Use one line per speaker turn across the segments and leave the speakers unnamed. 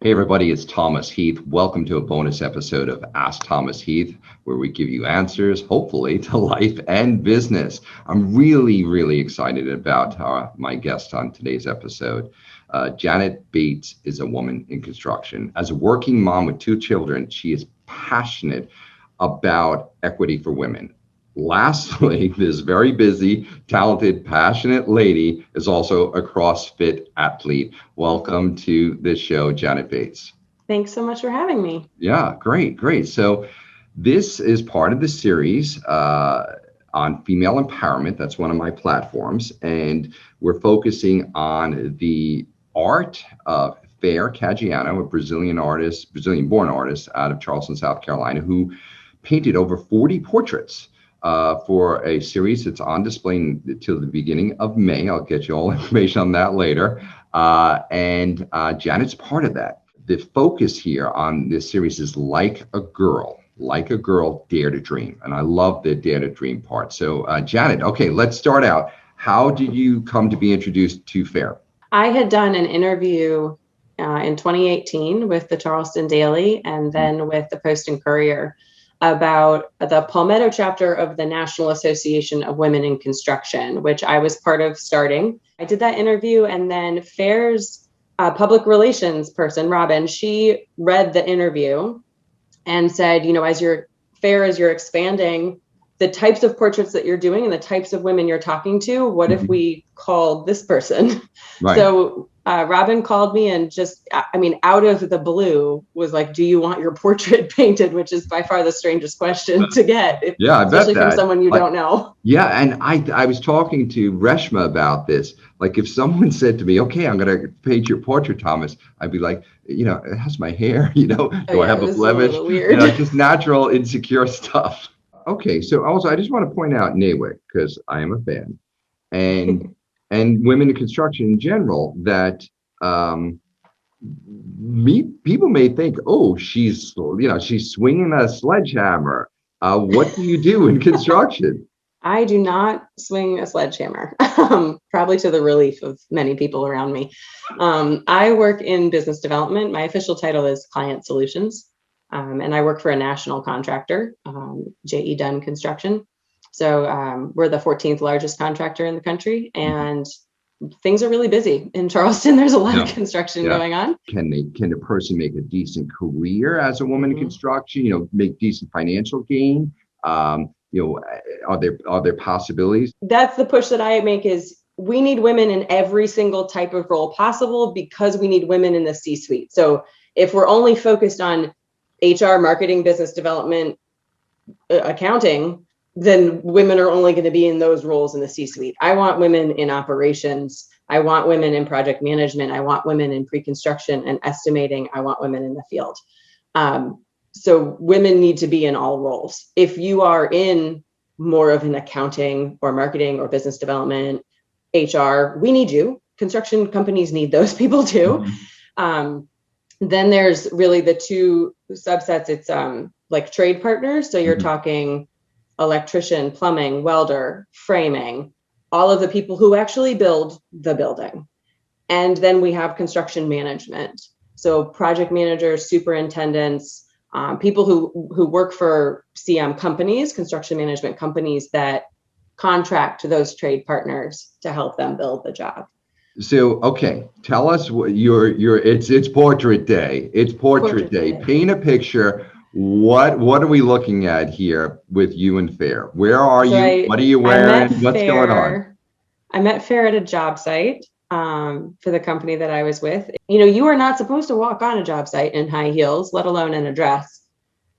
Hey everybody, it's Thomas Heath. Welcome to a bonus episode of Ask Thomas Heath, where we give you answers, hopefully, to life and business. I'm really excited about my guest on today's episode. Janet Bates is a woman in construction. As a working mom with 2 children, she is passionate about equity for women. Lastly, this very busy, talented, passionate lady is also a CrossFit athlete. Welcome to the show, Janet Bates.
Thanks so much for having me.
Yeah, great. So this is part of the series on female empowerment. That's one of my platforms. And we're focusing on the art of Fer Caggiano, a Brazilian-born artist out of Charleston, South Carolina, who painted over 40 portraits for a series that's on display until the beginning of May. I'll get you all information on that later. And Janet's part of that. The focus here on this series is like a girl, dare to dream. And I love the dare to dream part. So Janet, okay, let's start out. How did you come to be introduced to Fer?
I had done an interview in 2018 with the Charleston Daily and then with the Post and Courier about the Palmetto Chapter of the National Association of Women in Construction, which I was part of starting. I did that interview, and then Fer's public relations person, Robin, she read the interview and said, as you're expanding the types of portraits that you're doing and the types of women you're talking to, what if we called this person? Right. So Robin called me and just, out of the blue was like, do you want your portrait painted? Which is by far the strangest question to get. Especially from someone you don't know.
Yeah. And I was talking to Reshma about this. Like if someone said to me, okay, I'm going to paint your portrait, Thomas, I'd be like, it has my hair, do I have a blemish?
A weird.
Just natural, insecure stuff. Okay. So also I just want to point out NAWIC, because I am a fan, and and women in construction in general, that people may think, oh, she's swinging a sledgehammer. What do you do in construction?
I do not swing a sledgehammer, probably to the relief of many people around me. I work in business development. My official title is Client Solutions, and I work for a national contractor, J.E. Dunn Construction. So we're the 14th largest contractor in the country, and things are really busy in Charleston. There's a lot of construction going on.
Can a person make a decent career as a woman in construction? Make decent financial gain? Are there possibilities?
That's the push that I make. Is we need women in every single type of role possible, because we need women in the C-suite. So if we're only focused on HR, marketing, business development, accounting, then women are only going to be in those roles in the C-suite. I want women in operations. I want women in project management. I want women in pre-construction and estimating. I want women in the field. So women need to be in all roles. If you are in more of an accounting or marketing or business development, HR, we need you. Construction companies need those people too. Then there's really the 2 subsets. It's like trade partners. So you're talking electrician, plumbing, welder, framing, all of the people who actually build the building. And then we have construction management. So project managers, superintendents, people who work for CM companies, construction management companies that contract to those trade partners to help them build the job.
So, okay, tell us what it's portrait day. It's portrait day. Paint a picture. What are we looking at here with you and Fer? Where are you? What are you wearing? What's going on?
I met Fer at a job site for the company that I was with. You are not supposed to walk on a job site in high heels, let alone in a dress.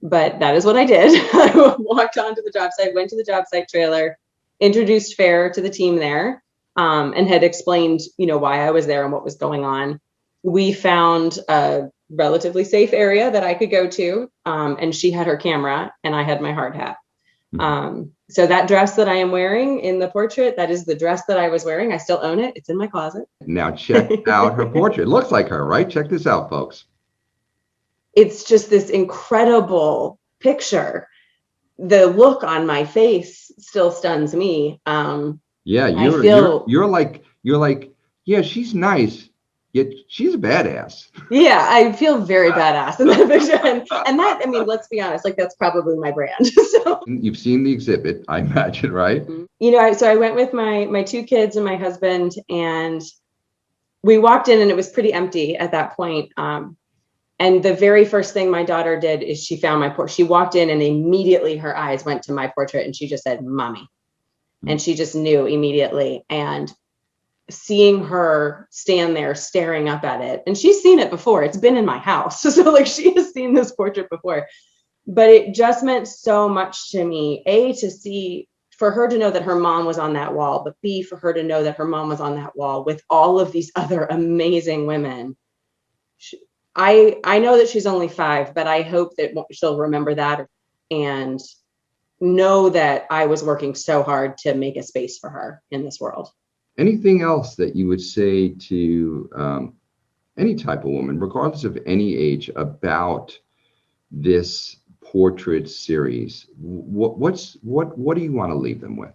But that is what I did. I walked onto the job site, went to the job site trailer, introduced Fer to the team there, and had explained, why I was there and what was going on. We found a relatively safe area that I could go to, and she had her camera and I had my hard hat. So that dress that I am wearing in the portrait, that is the dress that I was wearing. I still own it. It's in my closet.
Now check out her portrait. It looks like her, right? Check this out, folks.
It's just this incredible picture. The look on my face still stuns me.
You're like, yeah, she's nice, Yet she's a badass.
Yeah, I feel very badass in that picture. And that, I mean, let's be honest, like that's probably my brand. So
You've seen the exhibit, I imagine, right?
you know, so I went with my two kids and my husband, and we walked in and it was pretty empty at that point. And the very first thing my daughter did is she found my portrait. She walked in and immediately her eyes went to my portrait and she just said, "Mommy." And she just knew immediately. And seeing her stand there staring up at it, and she's seen it before, it's been in my house. So like she has seen this portrait before, but it just meant so much to me, A, to see, for her to know that her mom was on that wall, but B, for her to know that her mom was on that wall with all of these other amazing women. I know that she's only 5, but I hope that she'll remember that and know that I was working so hard to make a space for her in this world.
Anything else that you would say to any type of woman, regardless of any age, about this portrait series? What do you want to leave them with?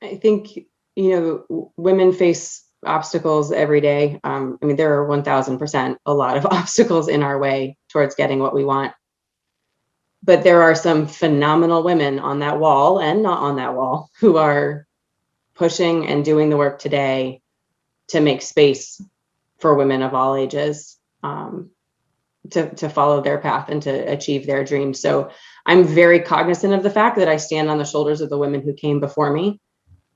I think, you know, women face obstacles every day. I mean, there are 1000% a lot of obstacles in our way towards getting what we want. But there are some phenomenal women on that wall and not on that wall who are pushing and doing the work today to make space for women of all ages to follow their path and to achieve their dreams. So I'm very cognizant of the fact that I stand on the shoulders of the women who came before me.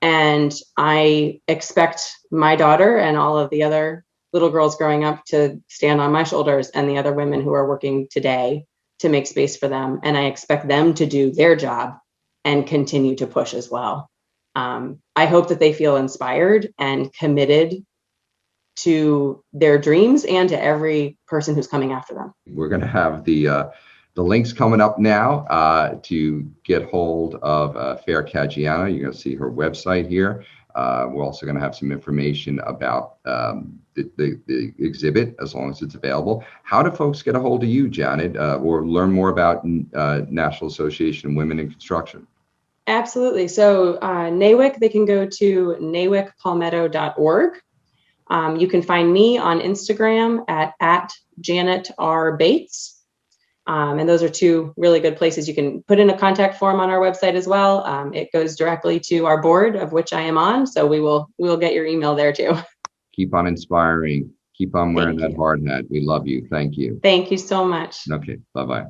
And I expect my daughter and all of the other little girls growing up to stand on my shoulders and the other women who are working today to make space for them. And I expect them to do their job and continue to push as well. I hope that they feel inspired and committed to their dreams and to every person who's coming after them.
We're going to have the links coming up now to get hold of Fer Caggiano. You're going to see her website here. We're also going to have some information about the exhibit, as long as it's available. How do folks get a hold of you, Janet, or learn more about National Association of Women in Construction?
Absolutely. So NAWIC, they can go to nawicpalmetto.org. You can find me on Instagram at Janet R. Bates. And those are 2 really good places. You can put in a contact form on our website as well. It goes directly to our board, of which I am on. So we will get your email there too.
Keep on inspiring. Keep on wearing that hard hat. We love you. Thank you.
Thank you so much.
Okay. Bye-bye.